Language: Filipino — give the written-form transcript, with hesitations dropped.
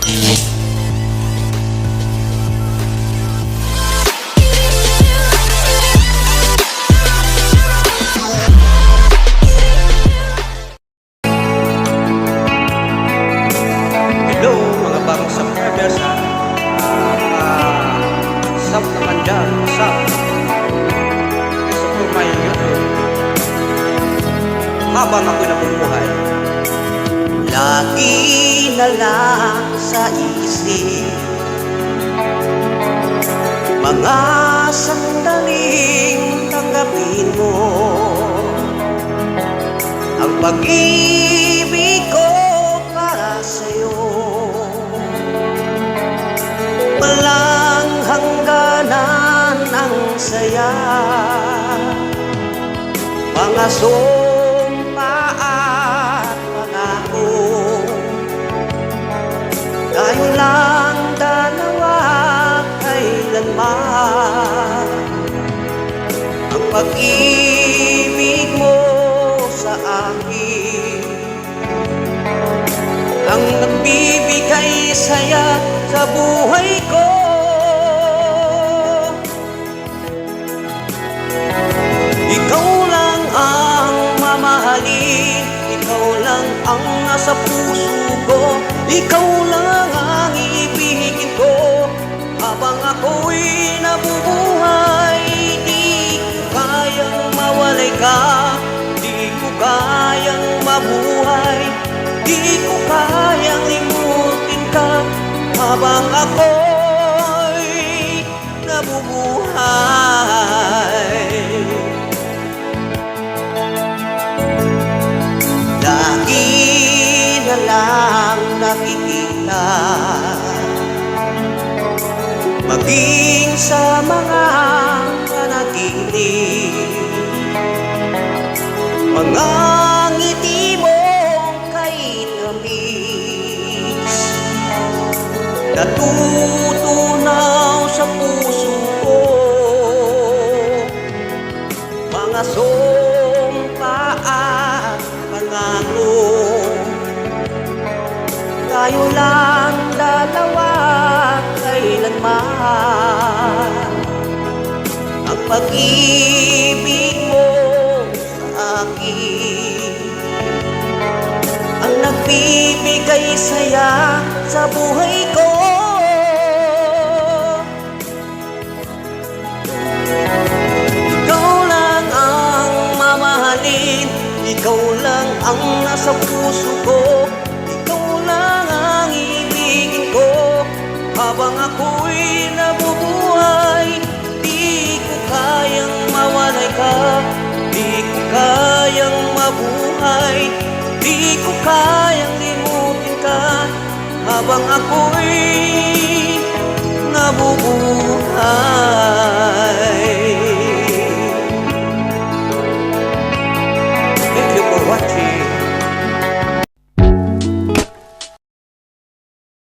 Hello mga bagong subscribers ha. Sub naman dyan, sub. Gusto ko may YouTube. Habang ako'y nabubuhay, lagi na lang sa isip mga sandaling tanggapin mo ang pag-ibig ko para sa'yo. Walang hangganan ang saya, mga sumpa at pangako, tayo lang dalawa kailanman. Ang pag-ibig mo sa akin ang nagbibigay saya sa buhay ko. Ikaw lang ang mamahalin, ikaw lang ang nasa puso ko, ikaw lang ang iibigin ko. Habang ako'y nabubuhay, di ko kayang mawalay ka, di ko kayang mabuhay, di ko kayang limutin ka. Habang ako'y nabubuhay, lagi na lang nakikita, maging sa mga panaginip, mga ngiti mong kay tamis, natutunaw sa puso ko, mga sumpa at pangako, tayo lang dalawa kailanman. Ang pag-ibig mo sa akin ang nagbibigay saya sa buhay ko. Ikaw lang ang mamahalin, ikaw lang ang nasa puso ko, ikaw lang ang ibigin ko. Habang ako'y nabubuhay, di ko kayang mawalay ka, di ko kayang mabuhay, di ko kayang limutin ka. Habang ako'y nabubuhay.